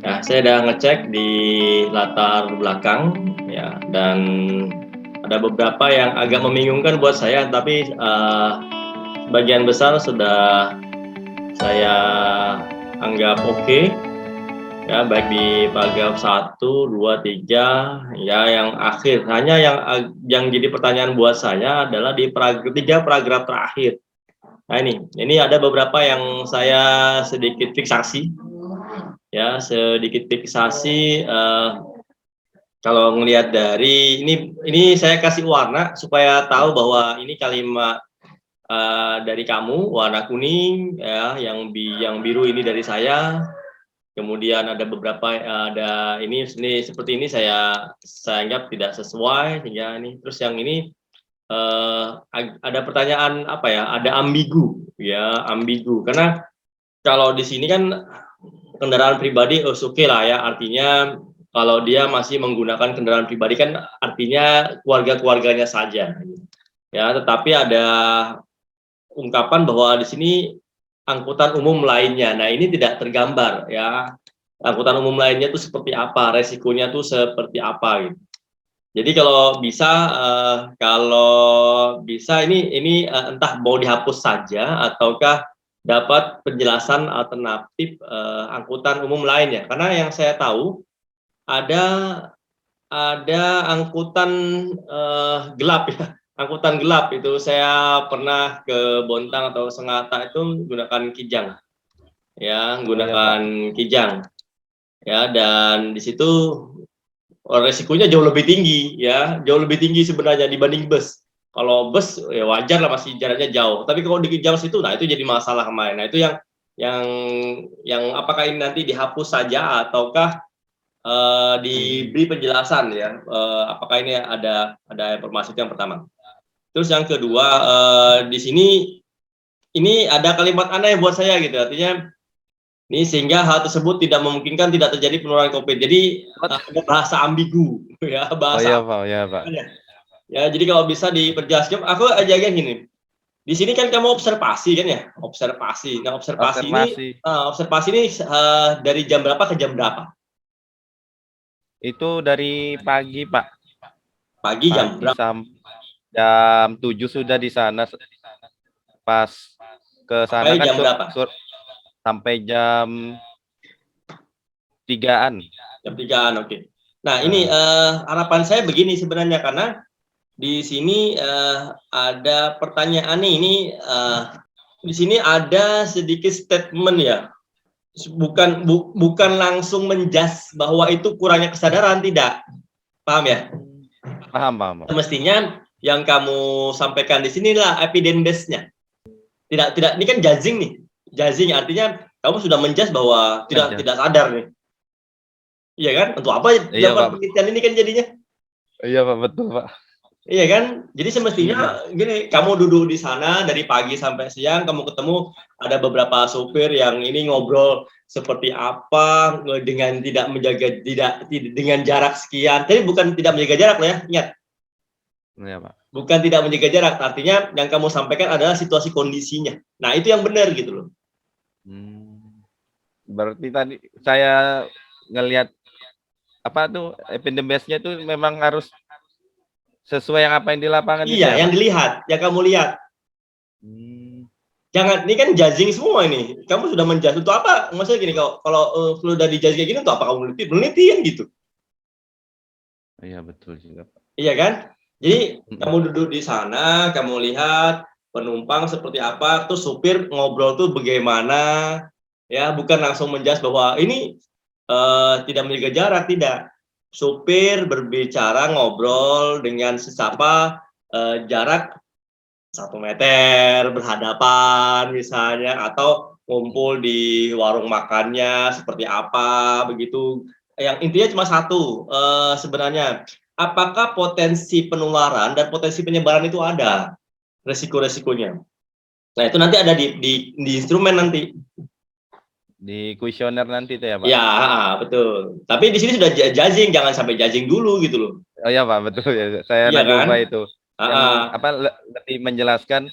Nah, saya udah ngecek di latar belakang ya, dan ada beberapa yang agak membingungkan buat saya, tapi sebagian besar sudah saya anggap oke. Ya, baik di paragraf 1, 2, 3, ya yang akhir. Hanya yang jadi pertanyaan buat saya adalah di paragraf terakhir. Nah, ini ada beberapa yang saya sedikit fiksasi. Ya, sedikit fiksasi, kalau ngelihat dari ini saya kasih warna supaya tahu bahwa ini kalimat dari kamu, warna kuning ya, yang biru ini dari saya. Kemudian ada beberapa ada ini seperti ini saya anggap tidak sesuai sehingga ini. Terus yang ini ada pertanyaan apa ya? Ada ambigu ya, ambigu. Karena kalau di sini kan kendaraan pribadi oke lah ya, artinya kalau dia masih menggunakan kendaraan pribadi kan artinya keluarga-keluarganya saja. Ya, tetapi ada ungkapan bahwa di sini angkutan umum lainnya. Nah, ini tidak tergambar ya. Angkutan umum lainnya itu seperti apa, resikonya tuh seperti apa gitu. Jadi kalau bisa ini entah mau dihapus saja ataukah dapat penjelasan alternatif angkutan umum lainnya. Karena yang saya tahu ada angkutan gelap ya, angkutan gelap itu saya pernah ke Bontang atau Sengatta itu menggunakan Kijang, ya, menggunakan Kijang, ya, dan di situ resikonya jauh lebih tinggi, ya, jauh lebih tinggi sebenarnya dibanding bus. Kalau bus ya wajar lah masih jaraknya jauh, tapi kalau di Kijang situ, nah itu jadi masalah kemarin. Nah itu yang apakah ini nanti dihapus saja ataukah diberi penjelasan ya, apakah ini ada informasi. Itu yang pertama. Terus yang kedua, di sini ini ada kalimat aneh buat saya gitu, artinya ini sehingga hal tersebut tidak memungkinkan tidak terjadi penularan COVID. Jadi ada bahasa ambigu ya, bahasa Pak. Oh ya, Pak. Ya, jadi kalau bisa diperjelaskan, aku aja gini. Di sini kan kamu observasi kan ya, observasi. Nah, observasi ini dari jam berapa ke jam berapa? Itu dari pagi, Pak. Pagi jam berapa? Jam 7 sudah di sana. Pas ke sana kan jam berapa? Sampai jam 3-an. Jam 3-an, oke. Nah, ini harapan saya begini sebenarnya, karena di sini ada pertanyaan ini di sini ada sedikit statement ya. Bukan langsung menjas bahwa itu kurangnya kesadaran, tidak. Paham ya? Paham. Semestinya yang kamu sampaikan di sinilah evidence base-nya. Tidak, ini kan judging nih. Judging artinya kamu sudah menjas bahwa tidak sadar nih. Iya kan? Untuk apa dilakukan penelitian ini kan jadinya? Iya, Pak, betul, Pak. Iya kan? Jadi semestinya gini, kamu duduk di sana dari pagi sampai siang, kamu ketemu ada beberapa sopir yang ini ngobrol seperti apa dengan tidak menjaga dengan jarak sekian. Tapi bukan tidak menjaga jarak ya, ingat. Iya, Pak. Bukan tidak menjaga jarak, artinya yang kamu sampaikan adalah situasi kondisinya. Nah, itu yang benar gitu loh. Berarti tadi saya ngelihat apa tuh epidemiasnya tuh memang harus sesuai yang apa yang di lapangan. Iya, yang dilihat, yang kamu lihat. Jangan, ini kan judging semua ini. Kamu sudah menjudge untuk apa? Maksudnya gini, kalau sudah dijudge kayak gini, untuk apa kamu meneliti kan gitu. Iya, betul juga, Pak. Iya kan? Jadi kamu duduk di sana, kamu lihat penumpang seperti apa, terus supir ngobrol tuh bagaimana, ya, bukan langsung menjudge bahwa ini tidak menjaga jarak, tidak. Supir berbicara ngobrol dengan sesama jarak 1 meter berhadapan misalnya, atau ngumpul di warung makannya seperti apa begitu. Yang intinya cuma satu sebenarnya, apakah potensi penularan dan potensi penyebaran itu ada resiko-resikonya. Nah, itu nanti ada di instrumen nanti. Di kuesioner nanti tuh ya, Pak? Ya, betul. Tapi di sini sudah judging, jangan sampai judging dulu gitu loh. Oh iya, Pak, betul ya. Saya Iya kan? lupa itu. Yang apa lebih menjelaskan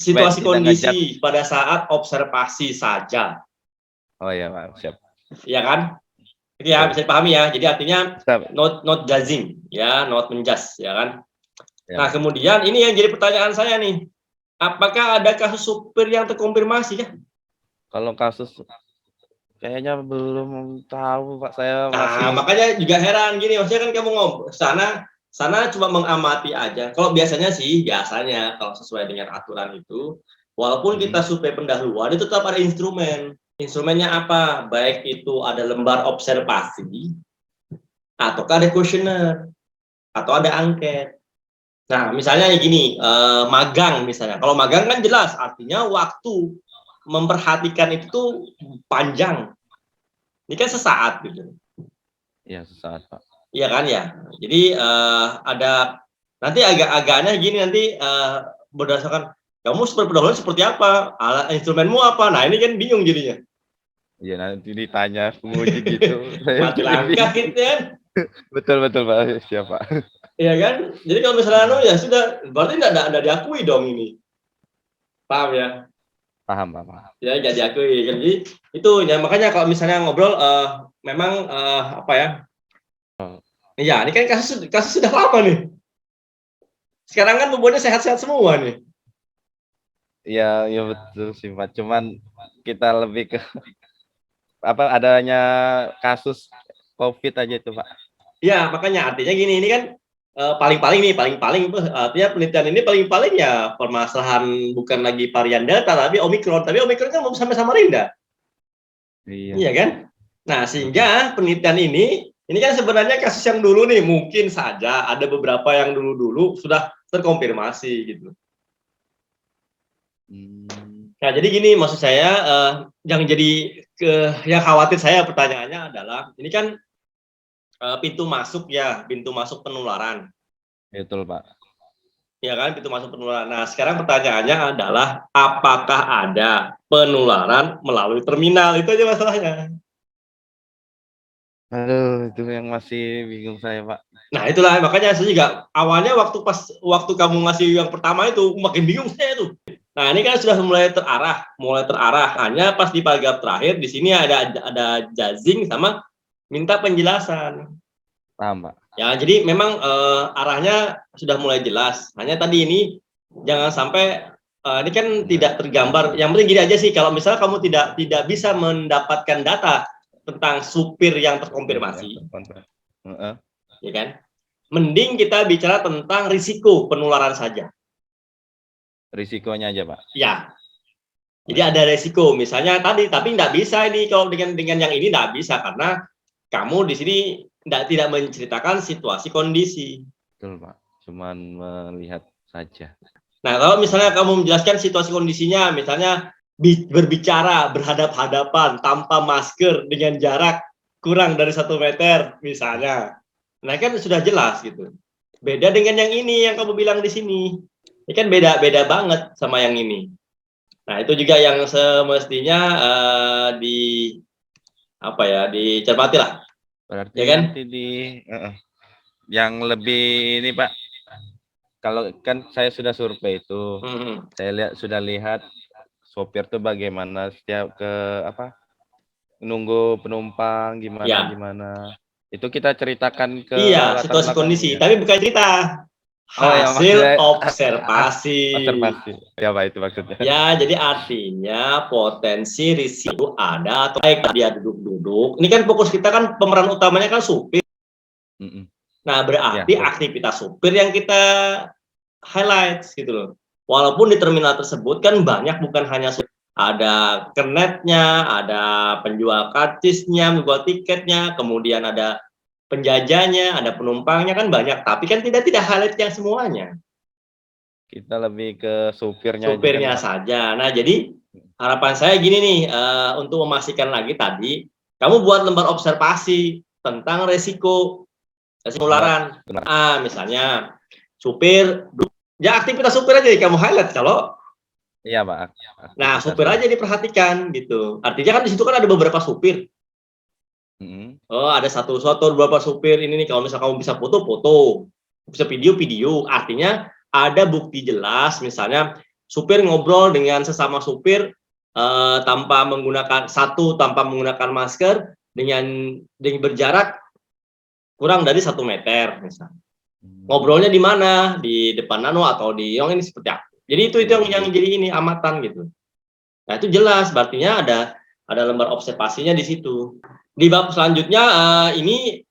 situasi kondisi pada saat observasi saja. Oh iya, Pak, siap. Iya kan? Itu ya bisa dipahami ya. Jadi artinya Bisa, not judging ya, not menjudge ya kan. ya Nah, Pak. kemudian ini yang jadi pertanyaan saya nih. Apakah ada kasus supir yang terkonfirmasi ya? Kalau kasus kayaknya belum tahu Pak, saya Nah, masih makanya juga heran gini, maksudnya kan kamu ngobrol sana cuma mengamati aja. Kalau biasanya kalau sesuai dengan aturan itu, walaupun kita survei pendahuluan itu tetap ada instrumen. Instrumennya apa? Baik itu ada lembar observasi atau ada kuesioner atau ada angket. Nah, misalnya gini, magang misalnya. Kalau magang kan jelas artinya waktu memperhatikan itu tuh panjang. Ini kan sesaat gitu. ya sesaat Pak. Iya kan ya. Jadi ada nanti agak-agaknya gini nanti berdasarkan kamu seperti pendahuluan seperti apa, alat instrumenmu apa. Nah ini kan bingung jadinya. Iya nanti ditanya penguji gitu, saya Mati jadi langkah bingung. gitu kan. Betul betul Pak, siap Pak. Iya kan. Jadi kalau misalnya ya sudah, berarti enggak diakui dong ini. Paham ya? Paham Pak, paham. Ya enggak diakui. Jadi itu ya makanya kalau misalnya ngobrol memang apa ya? Iya, ini kan kasus sudah lama nih. Sekarang kan bobotnya sehat-sehat semua nih. Iya, ya betul sih Pak. Cuman kita lebih ke apa adanya kasus COVID aja itu Pak. Ya, makanya artinya gini, ini kan paling-paling artinya penelitian ini paling-paling ya permasalahan bukan lagi varian Delta tapi Omikron. Tapi Omikron kan belum sampai Samarinda. Iya. Iya kan? Nah, sehingga penelitian ini kan sebenarnya kasus yang dulu nih mungkin saja ada beberapa yang dulu-dulu sudah terkonfirmasi gitu. Nah, jadi gini maksud saya yang jadi yang khawatir saya pertanyaannya adalah ini kan pintu masuk penularan. Betul Pak. Ya kan, pintu masuk penularan. Nah, sekarang pertanyaannya adalah apakah ada penularan melalui terminal? Itu aja masalahnya. Aduh, itu yang masih bingung saya Pak. Nah, itulah makanya saya juga awalnya waktu kamu ngasih yang pertama itu makin bingung saya itu. Nah, ini kan sudah mulai terarah. Hanya pas di paragraf terakhir di sini ada judging sama minta penjelasan. Paham Pak. Ya, jadi memang arahnya sudah mulai jelas. Hanya tadi ini jangan sampai ini kan tidak tergambar. Yang penting gini aja sih, kalau misalnya kamu tidak bisa mendapatkan data tentang supir yang terkonfirmasi, ya kan? Mending kita bicara tentang risiko penularan saja. Risikonya aja Pak. Ya, jadi ada risiko. Misalnya tadi, tapi nggak bisa ini kalau dengan yang ini nggak bisa karena kamu di sini tidak menceritakan situasi kondisi. Betul Pak. Cuman melihat saja. Nah, kalau misalnya kamu menjelaskan situasi kondisinya, misalnya berbicara berhadap-hadapan tanpa masker dengan jarak kurang dari 1 meter, misalnya. Nah, kan sudah jelas gitu. Beda dengan yang ini yang kamu bilang di sini. Ini kan beda banget sama yang ini. Nah, itu juga yang semestinya dicermati lah. Berarti Ya kan? nanti yang lebih ini Pak, kalau kan saya sudah survei itu, saya sudah lihat sopir tuh bagaimana setiap nunggu penumpang gimana. Itu kita ceritakan ke Iya, latar situasi kondisi, belakangnya. tapi bukan cerita. Oh ya Hasil maksudnya observasi. observasi. Ya Pak itu maksudnya. Ya, jadi artinya potensi risiko ada atau baik dia duduk-duduk. Ini kan fokus kita kan pemeran utamanya kan supir. Nah, berarti Ya, aktivitas supir yang kita highlight gitu loh. Walaupun di terminal tersebut kan banyak bukan hanya supir, ada kernetnya, ada penjual karcisnya, menjual tiketnya, kemudian ada penjajahnya, ada penumpangnya kan banyak, tapi kan tidak highlight yang semuanya. kita lebih ke supirnya aja kan Pak. Saja. Nah, jadi harapan saya gini nih, untuk memastikan lagi tadi, kamu buat lembar observasi tentang resiko penularan. Misalnya supir, ya aktivitas supir aja kamu highlight kalau. Iya Pak. Nah, supir aja diperhatikan gitu. Artinya kan di situ kan ada beberapa supir. Oh, ada satu beberapa supir ini nih. Kalau misalnya kamu bisa foto, bisa video. Artinya ada bukti jelas, misalnya supir ngobrol dengan sesama supir tanpa menggunakan masker, dengan berjarak kurang dari 1 meter misalnya. Ngobrolnya di mana? Di depan nano atau di yang ini seperti apa. Jadi itu yang jadi ini amatan gitu. Nah, itu jelas berartinya ada lembar observasinya di situ. Di bab selanjutnya ini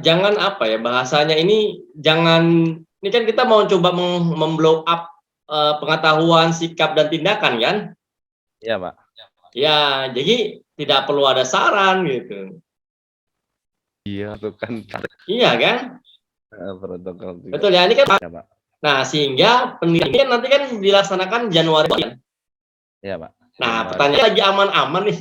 jangan apa ya bahasanya ini kan kita mau coba memblow up pengetahuan, sikap dan tindakan kan? Iya, Pak. Ya, jadi tidak perlu ada saran gitu. Iya, itu kan Iya kan? protokol juga. Betul ya, ini kan. Ya, Pak. Nah, sehingga penelitian nanti kan dilaksanakan Januari. Iya, Pak. Nah, Januari. pertanyaan lagi aman-aman nih.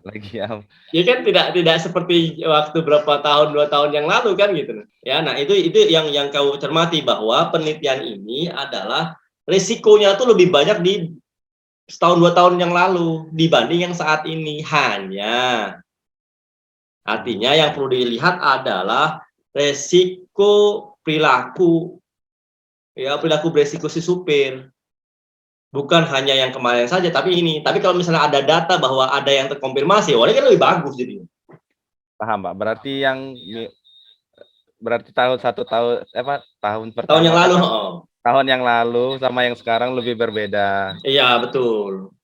Lagi ya. Ya kan tidak seperti waktu berapa tahun 2 tahun yang lalu kan gitu. Ya, nah itu yang kau cermati bahwa penelitian ini adalah risikonya tuh lebih banyak di setahun 2 tahun yang lalu dibanding yang saat ini. Hanya artinya yang perlu dilihat adalah resiko perilaku, ya perilaku beresiko si supir. Bukan hanya yang kemarin saja, tapi ini. Tapi kalau misalnya ada data bahwa ada yang terkonfirmasi, wah ini kan lebih bagus jadi. Paham, Pak. Berarti tahun tahun pertama. Tahun yang lalu. Tahun yang lalu sama yang sekarang lebih berbeda. Iya, betul.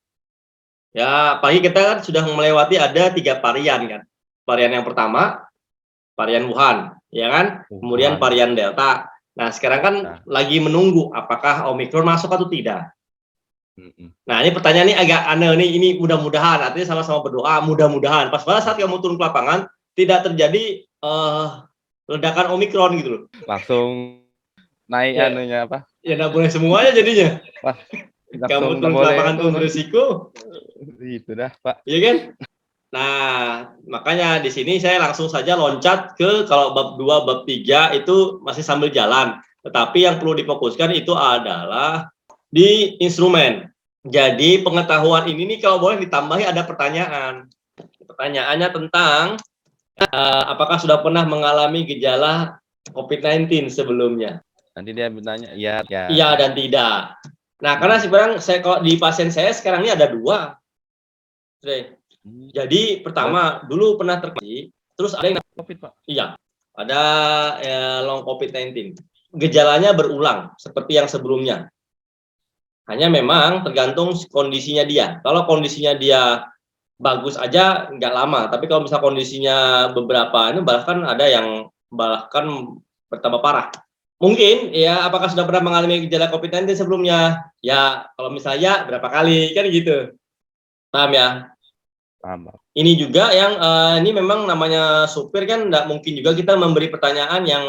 Ya, pagi kita kan sudah melewati ada 3 varian kan. Varian yang pertama, varian Wuhan, ya kan? Kemudian varian Delta. Nah, sekarang kan lagi menunggu apakah Omicron masuk atau tidak. Nah, ini pertanyaan ini agak aneh nih. Ini mudah-mudahan, artinya sama-sama berdoa, mudah-mudahan. Pas pada saat kamu turun ke lapangan, tidak terjadi ledakan Omicron gitu loh. Langsung naik ya, anunya apa? Ya, nggak boleh semuanya jadinya. Wah, kamu turun ke lapangan turun berisiko. Itu dah, Pak. Iya kan? Nah, makanya di sini saya langsung saja loncat ke kalau bab 2, bab 3 itu masih sambil jalan. Tetapi yang perlu difokuskan itu adalah di instrumen. Jadi pengetahuan ini nih kalau boleh ditambahi ada pertanyaan. Pertanyaannya tentang apakah sudah pernah mengalami gejala COVID-19 sebelumnya? Nanti dia bertanya, iya dan tidak. Nah, karena sekarang kalau di pasien saya sekarang ini ada 2. Jadi pertama dulu pernah terjadi, terus ada yang COVID, Pak. Iya, ada long COVID-19. Gejalanya berulang seperti yang sebelumnya. Hanya memang tergantung kondisinya dia. Kalau kondisinya dia bagus aja nggak lama, tapi kalau misal kondisinya beberapa ini bahkan ada yang bahkan bertambah parah. Mungkin ya apakah sudah pernah mengalami gejala COVID-19 sebelumnya? Ya, kalau misalnya berapa kali kan gitu. Paham ya? Paham. Ini juga yang ini memang namanya supir kan nggak mungkin juga kita memberi pertanyaan yang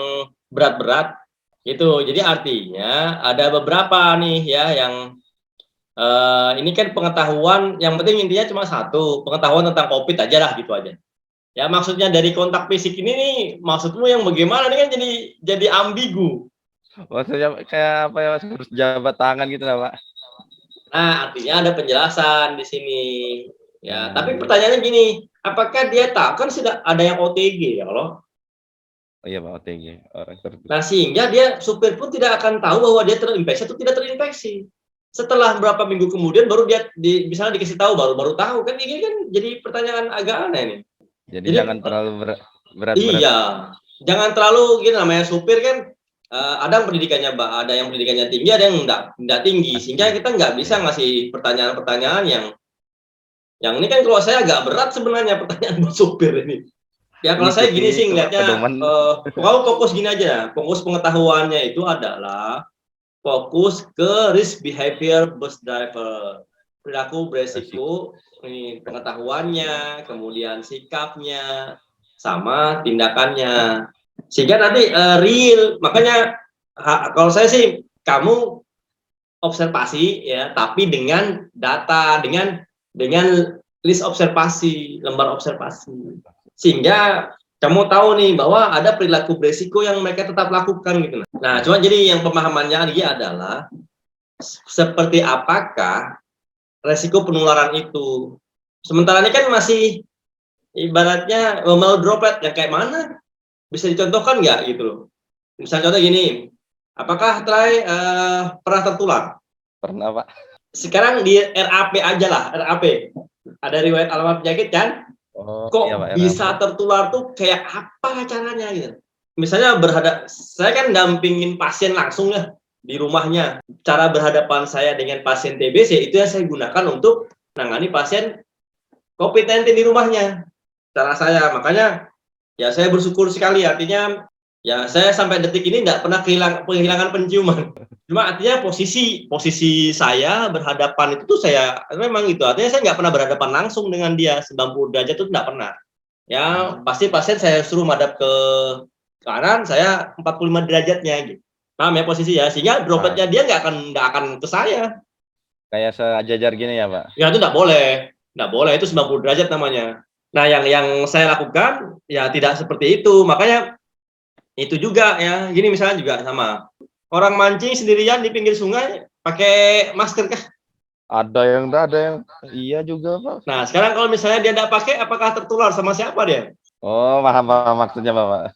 berat-berat gitu. Jadi artinya ada beberapa nih ya yang ini kan pengetahuan yang penting intinya cuma satu, pengetahuan tentang COVID aja lah gitu aja. Ya maksudnya dari kontak fisik ini nih maksudmu yang bagaimana nih kan jadi ambigu. Maksudnya kayak apa ya, harus jabat tangan gitu lah, Pak. Nah, artinya ada penjelasan di sini. Ya, tapi pertanyaannya gini, apakah dia tahu kan sudah ada yang OTG ya kalau? Oh iya, Pak, OTG orang tertutup. Nah, sehingga dia supir pun tidak akan tahu bahwa dia terinfeksi atau tidak terinfeksi. Setelah berapa minggu kemudian baru dia misalnya dikasih tahu baru tahu kan ini kan jadi pertanyaan agak aneh nih. Jadi jangan terlalu berat. Iya, jangan terlalu gini namanya supir kan ada yang pendidikannya tinggi, ada yang enggak tinggi, sehingga kita nggak bisa ngasih pertanyaan-pertanyaan yang ini kan kalau saya agak berat sebenarnya pertanyaan buat supir ini. Ya kalau saya gini sih ngelihatnya, kalau fokus gini aja, fokus pengetahuannya itu adalah fokus ke risk behavior bus driver, perilaku beresiko, ini pengetahuannya, kemudian sikapnya, sama tindakannya, sehingga nanti real. Makanya kalau saya sih kamu observasi ya, tapi dengan data, dengan list observasi, lembar observasi, sehingga kamu tahu nih bahwa ada perilaku beresiko yang mereka tetap lakukan gitu. Nah, cuma jadi yang pemahamannya lagi adalah seperti apakah resiko penularan itu. Sementara ini kan masih ibaratnya mau droplet yang kayak mana? Bisa dicontohkan nggak gitu loh? Misalnya contoh gini, apakah pernah tertular? Pernah, Pak. Sekarang di RAP aja lah, RAP. Ada riwayat alamat penyakit kan? Oh, iya Pak, Kok ada bisa tertular tuh kayak apa caranya gitu. Misalnya saya kan dampingin pasien langsung ya di rumahnya. Cara berhadapan saya dengan pasien TBC itu yang saya gunakan untuk menangani pasien COVID-19 di rumahnya. Cara saya, makanya ya saya bersyukur sekali, artinya ya saya sampai detik ini nggak pernah kehilangan penciuman. Cuma artinya posisi saya berhadapan itu tuh saya memang itu artinya saya nggak pernah berhadapan langsung dengan dia 90 derajat itu nggak pernah. Ya pasti pasien saya suruh madap ke kanan, saya 45 derajatnya gitu. Paham ya posisi ya, sehingga dropletnya dia nggak akan ke saya. Kayak sejajar gini ya Pak? Ya itu nggak boleh itu 90 derajat namanya. Nah yang saya lakukan ya tidak seperti itu, makanya itu juga ya, gini misalnya juga sama orang mancing sendirian di pinggir sungai pakai masker kah? Ada yang iya juga Pak. Nah sekarang kalau misalnya dia nggak pakai, apakah tertular sama siapa dia? Oh, paham maksudnya Bapak.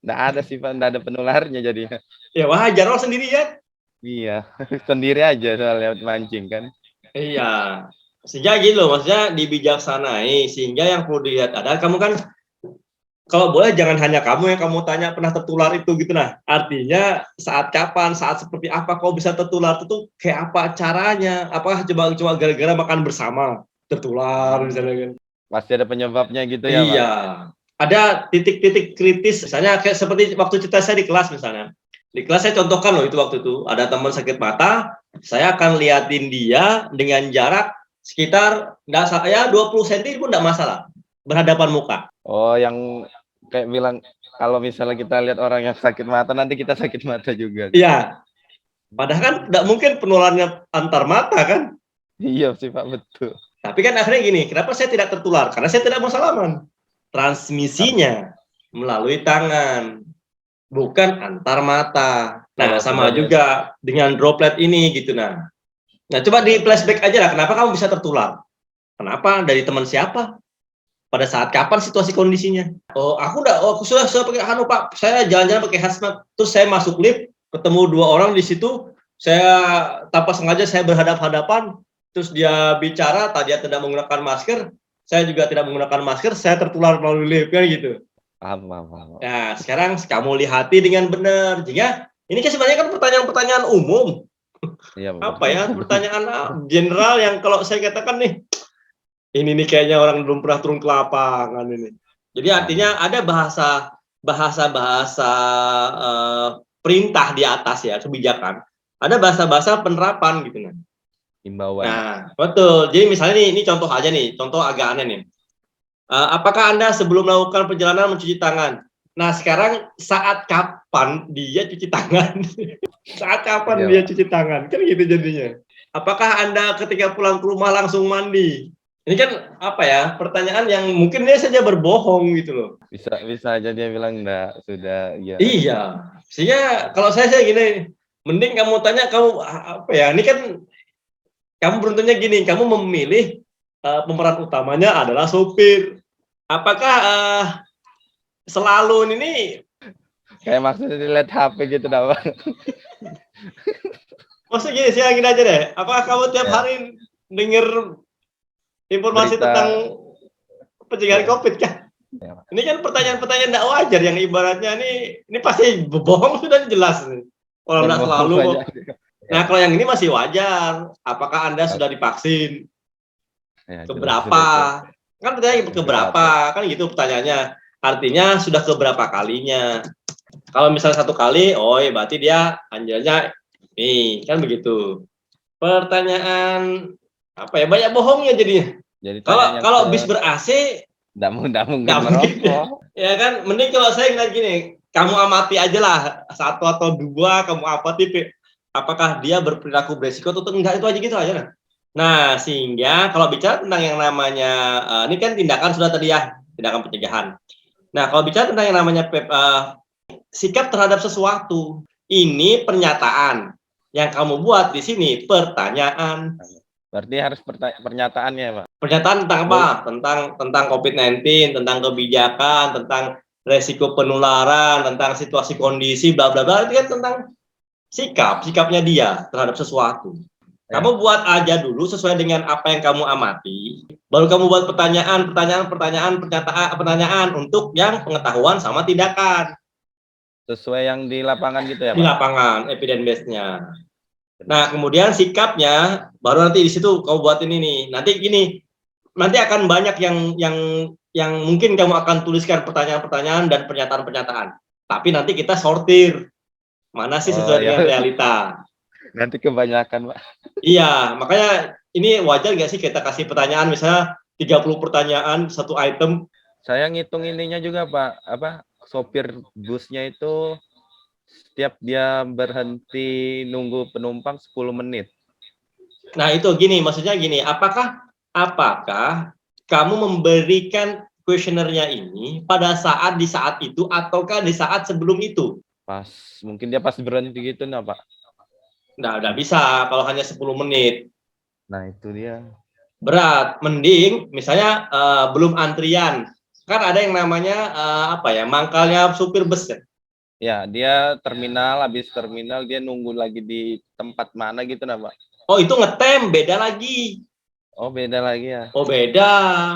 Nggak ada sih Pak, nggak ada penularnya jadinya. Ya wajar orang sendirian. Iya, sendiri aja soalnya mancing kan. Iya, sehingga gitu loh, maksudnya dibijaksanai, sehingga yang perlu dilihat ada, kamu kan kalau boleh jangan hanya kamu yang kamu tanya pernah tertular itu gitu, nah artinya saat kapan, saat seperti apa kau bisa tertular itu kayak apa caranya, apakah coba gara-gara makan bersama tertular misalnya kan. Pasti ada penyebabnya gitu ya Pak? Iya, ada titik-titik kritis, misalnya kayak seperti waktu cerita saya di kelas misalnya. Di kelas saya contohkan loh itu waktu itu, ada teman sakit mata, saya akan liatin dia dengan jarak sekitar ya 20 cm pun enggak masalah, berhadapan muka. Oh, yang kayak bilang kalau misalnya kita lihat orang yang sakit mata, nanti kita sakit mata juga. Iya, padahal kan enggak mungkin penularannya antar mata kan? Iya sih Pak, betul. Tapi kan akhirnya gini, kenapa saya tidak tertular? Karena saya tidak mau salaman. Transmisinya melalui tangan, bukan antar mata. Nah, sama juga dengan droplet ini gitu. Nah, coba di flashback aja lah, kenapa kamu bisa tertular? Kenapa? Dari teman siapa? Pada saat kapan situasi kondisinya? Oh, aku sudah pakai Pak. Saya jalan-jalan pakai hazmat. Terus saya masuk lift, ketemu 2 orang di situ. Saya tanpa sengaja saya berhadap-hadapan. Terus dia bicara, tadi dia tidak menggunakan masker. Saya juga tidak menggunakan masker. Saya tertular melalui lift kan gitu. Paham. Nah, sekarang kamu lihati dengan benar. Jika ini kan sebenarnya kan pertanyaan-pertanyaan umum. Iya, apa ya, pertanyaan general yang kalau saya katakan nih, ini nih kayaknya orang belum pernah turun ke lapangan ini. Jadi artinya ada bahasa perintah di atas ya, kebijakan. Ada bahasa-bahasa penerapan gitu kan. Himbauan. Nah, betul. Jadi misalnya nih, ini contoh aja nih, contoh agak aneh nih. Apakah Anda sebelum melakukan perjalanan mencuci tangan? Nah, sekarang saat kapan dia cuci tangan? Saat kapan dia cuci tangan? Kan gitu jadinya. Apakah Anda ketika pulang ke rumah langsung mandi? Ini kan apa ya, pertanyaan yang mungkin dia saja berbohong gitu loh. Bisa aja dia bilang enggak, sudah ya. Iya. Sehingga kalau saya gini, mending kamu tanya kamu apa ya, ini kan kamu beruntungnya gini, kamu memilih pemeran utamanya adalah sopir. Apakah selalu ini kayak maksudnya dilihat HP gitu dah Bang. Maksudnya gini aja deh. Apakah kamu tiap hari denger informasi tentang pencegahan COVID kan? Ya. Ini kan pertanyaan-pertanyaan tidak wajar yang ibaratnya ini pasti bohong sudah jelas nih. Kalau tidak selalu. Nah, kalau yang ini masih wajar. Apakah Anda sudah divaksin? Ya, keberapa? Kan pertanyaan keberapa? Kan gitu pertanyaannya. Artinya sudah keberapa kalinya? Kalau misalnya 1 kali, oh ya berarti dia anjalnya nih, kan begitu. Pertanyaan apa ya, banyak bohongnya jadinya. Kalau bis ber-AC enggak mungkin merokok. Ya kan, mending kalau saya ngeliat gini, kamu amati aja lah 1 atau 2, kamu amati apakah dia berperilaku beresiko atau enggak, itu aja gitu aja. Nah, sehingga kalau bicara tentang yang namanya ini kan tindakan sudah tadi ya, tindakan pencegahan. Nah, kalau bicara tentang yang namanya sikap terhadap sesuatu, ini pernyataan. Yang kamu buat di sini pertanyaan. Berarti harus pernyataannya, Pak. Pernyataan tentang apa? Tentang COVID-19, tentang kebijakan, tentang resiko penularan, tentang situasi kondisi, bla bla bla. Itu kan tentang sikapnya dia terhadap sesuatu. Kamu buat aja dulu sesuai dengan apa yang kamu amati. Baru kamu buat pertanyaan untuk yang pengetahuan sama tindakan. Sesuai yang di lapangan gitu ya, Di Pak? lapangan, evidence base-nya. Nah, kemudian sikapnya, baru nanti di situ kamu buat ini nih. Nanti gini, nanti akan banyak yang mungkin kamu akan tuliskan pertanyaan-pertanyaan dan pernyataan-pernyataan. Tapi nanti kita sortir. Mana sih sesuai dengan realita. Nanti kebanyakan, Pak. Iya, makanya ini wajar nggak sih kita kasih pertanyaan misalnya 30 pertanyaan satu item. Saya ngitung ininya juga, Pak. Sopir busnya itu setiap dia berhenti nunggu penumpang 10 menit. Nah, itu gini, maksudnya gini, apakah kamu memberikan kuesionernya ini pada saat di saat itu ataukah di saat sebelum itu? Mungkin dia pas berhenti gitu, nah, Pak. Nah, udah bisa kalau hanya 10 menit. Nah, itu dia. Berat, mending misalnya belum antrian. Kan ada yang namanya mangkalnya supir bus ya. Ya, dia habis terminal dia nunggu lagi di tempat mana gitu, nah, Pak. Oh, itu ngetem, beda lagi. Oh, beda lagi ya. Oh, beda.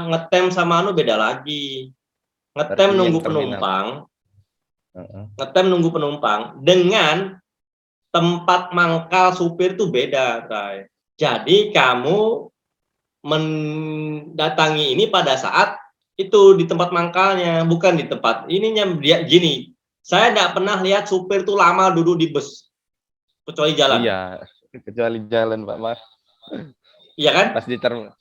Ngetem sama beda lagi. Ngetem nunggu penumpang. Ngetem nunggu penumpang dengan tempat mangkal supir itu beda, Ray. Jadi kamu mendatangi ini pada saat itu di tempat mangkalnya, bukan di tempat ininya. Dia gini, saya tidak pernah lihat supir tuh lama duduk di bus, kecuali jalan. Iya, kecuali jalan, Pak Mas. Iya kan? Pas di terminal.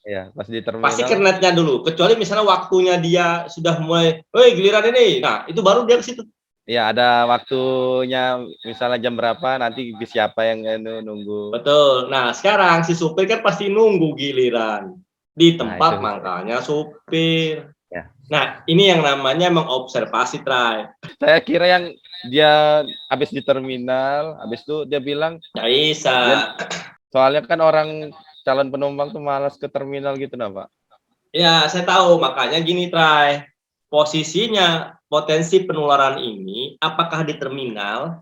Pasti kernetnya dulu. Kecuali misalnya waktunya dia sudah mulai, giliran ini. Nah, itu baru dia ke situ. Ya, ada waktunya misalnya jam berapa nanti siapa yang nunggu. Betul. Nah, sekarang si supir kan pasti nunggu giliran di tempat mangkalnya supir. Ya. Nah, ini yang namanya mengobservasi, Try. Saya kira yang dia habis di terminal, habis itu dia bilang nggak bisa. Soalnya kan orang calon penumpang tuh malas ke terminal gitu, nah, Pak. Ya, saya tahu. Makanya gini, Try. Posisinya potensi penularan ini apakah di terminal,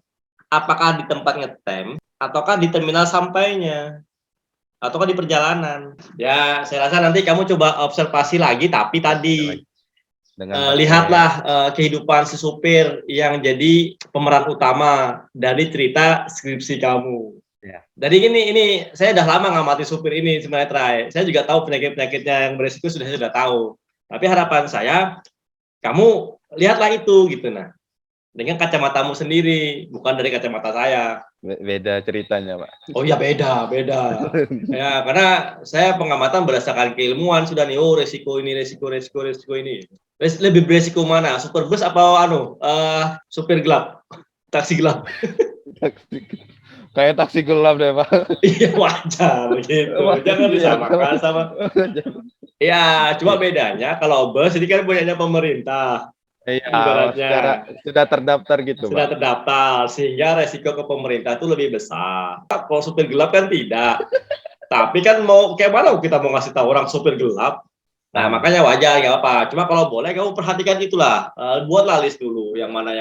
apakah di tempat ngetem, ataukah di terminal sampainya, ataukah di perjalanan. Ya, saya rasa nanti kamu coba observasi lagi, tapi tadi lihatlah kehidupan si supir yang jadi pemeran utama dari cerita skripsi kamu. Ya. Jadi ini saya udah lama ngamati supir ini sebenarnya, Try. Saya juga tahu penyakit-penyakitnya yang beresiko sudah tahu. Tapi harapan saya kamu lihatlah itu gitu, nah, dengan kacamatamu sendiri, bukan dari kacamata saya. Beda ceritanya, Pak. Oh iya, beda. Ya, karena saya pengamatan berdasarkan keilmuan sudah nih, resiko ini. Lebih beresiko mana? Supir bus apa supir gelap? Taksi gelap. Kayak taksi gelap deh, Pak. Iya, wajar gitu. Jangan disamakan sama. Ya, cuma bedanya kalau bus ini kan punyanya pemerintah. Iya, sudah terdaftar gitu, Sudah terdaftar, sehingga resiko ke pemerintah itu lebih besar. Kalau supir gelap kan tidak. Tapi kan mau kayak mana kita mau ngasih tahu orang supir gelap? Nah, makanya wajar, nggak apa. Cuma kalau boleh kamu perhatikan itulah. Buatlah list dulu yang mana.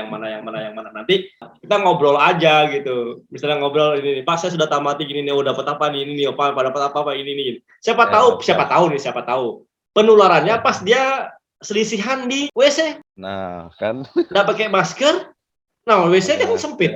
Nanti kita ngobrol aja gitu. Misalnya ngobrol ini, Pak, saya sudah tamati gini nih, dapat apa nih, ini Pak, dapat apa ini nih. Siapa tahu penularannya pas dia selisihan di WC. Nah, kan. Nggak pakai masker. Nah, WC kan sempit.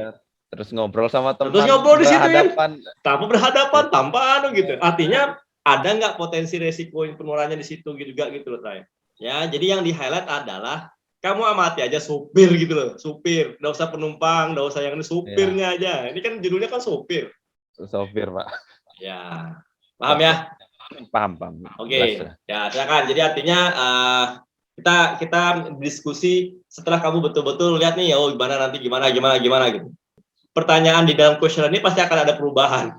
Terus ngobrol sama teman. Terus ngobrol di situ kan. Berhadapan tanpa gitu. Artinya ada nggak potensi resiko penularannya di situ juga gitu loh, saya. Ya, jadi yang di-highlight adalah kamu amati aja supir gitu loh, supir. Nggak usah penumpang, nggak usah yang ini, supirnya aja. Ini kan judulnya kan supir. Supir, Pak. Ya. Paham ya? Paham. Oke. Ya, silakan. Jadi artinya kita diskusi setelah kamu betul-betul lihat nih, gimana gitu. Pertanyaan di dalam kuesioner ini pasti akan ada perubahan.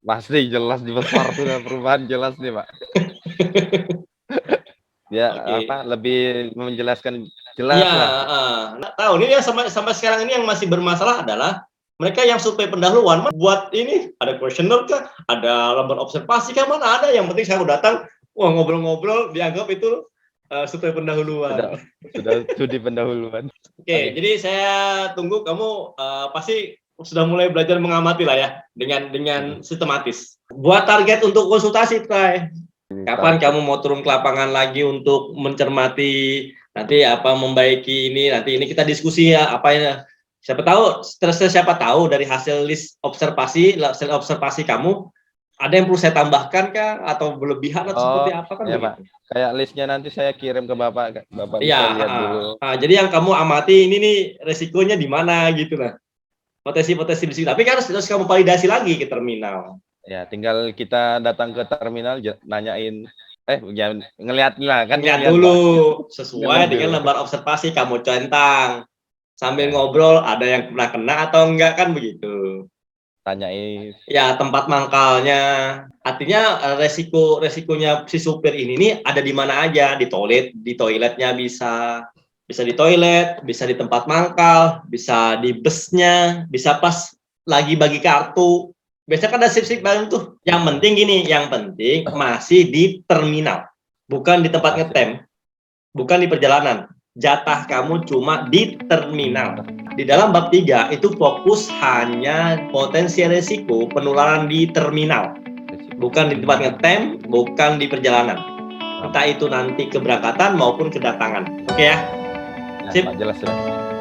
Pasti jelas di besar tuh perubahan jelas nih, Pak. Ya, lebih menjelaskan jelas lah. Tahu ini yang sampai sekarang ini yang masih bermasalah adalah mereka yang survei pendahuluan buat ini ada kuesioner kah, ada lembar observasi kah, mana ada. Yang penting saya datang, ngobrol-ngobrol dianggap itu survei pendahuluan. Sudah studi pendahuluan. Oke, jadi saya tunggu kamu pasti sudah mulai belajar mengamati lah ya dengan sistematis. Buat target untuk konsultasi, Tray. Kapan kamu mau turun ke lapangan lagi untuk mencermati nanti apa membaiki ini, nanti ini kita diskusi ya apa ya. Siapa tahu dari hasil list observasi kamu ada yang perlu saya tambahkan kah atau berlebihan atau seperti apa kan ya, begitu. Pak. Kayak listnya nanti saya kirim ke Bapak Iya, bisa lihat dulu. Jadi yang kamu amati ini nih resikonya di mana gitu lah. Potensi-potensi di sini. Tapi kan harus kamu validasi lagi ke terminal. Ya, tinggal kita datang ke terminal nanyain jangan ngeliat lah kan. Lihat dulu sesuai dengan lembar observasi kamu centang. Sambil ngobrol ada yang pernah kena atau enggak kan begitu. Tanyain. Ya, tempat mangkalnya. Artinya resikonya si supir ini nih ada di mana aja, di toiletnya bisa di toilet, bisa di tempat mangkal, bisa di busnya, bisa pas lagi bagi kartu. Biasanya kan ada sip-sip bareng tuh. Yang penting gini, yang penting masih di terminal, bukan di tempat ngetem, bukan di perjalanan. Jatah kamu cuma di terminal. Di dalam bab 3 itu fokus hanya potensi resiko penularan di terminal, bukan di tempat ngetem, bukan di perjalanan. Entah itu nanti keberangkatan maupun kedatangan. Oke ya? Sip. Jelas sudah.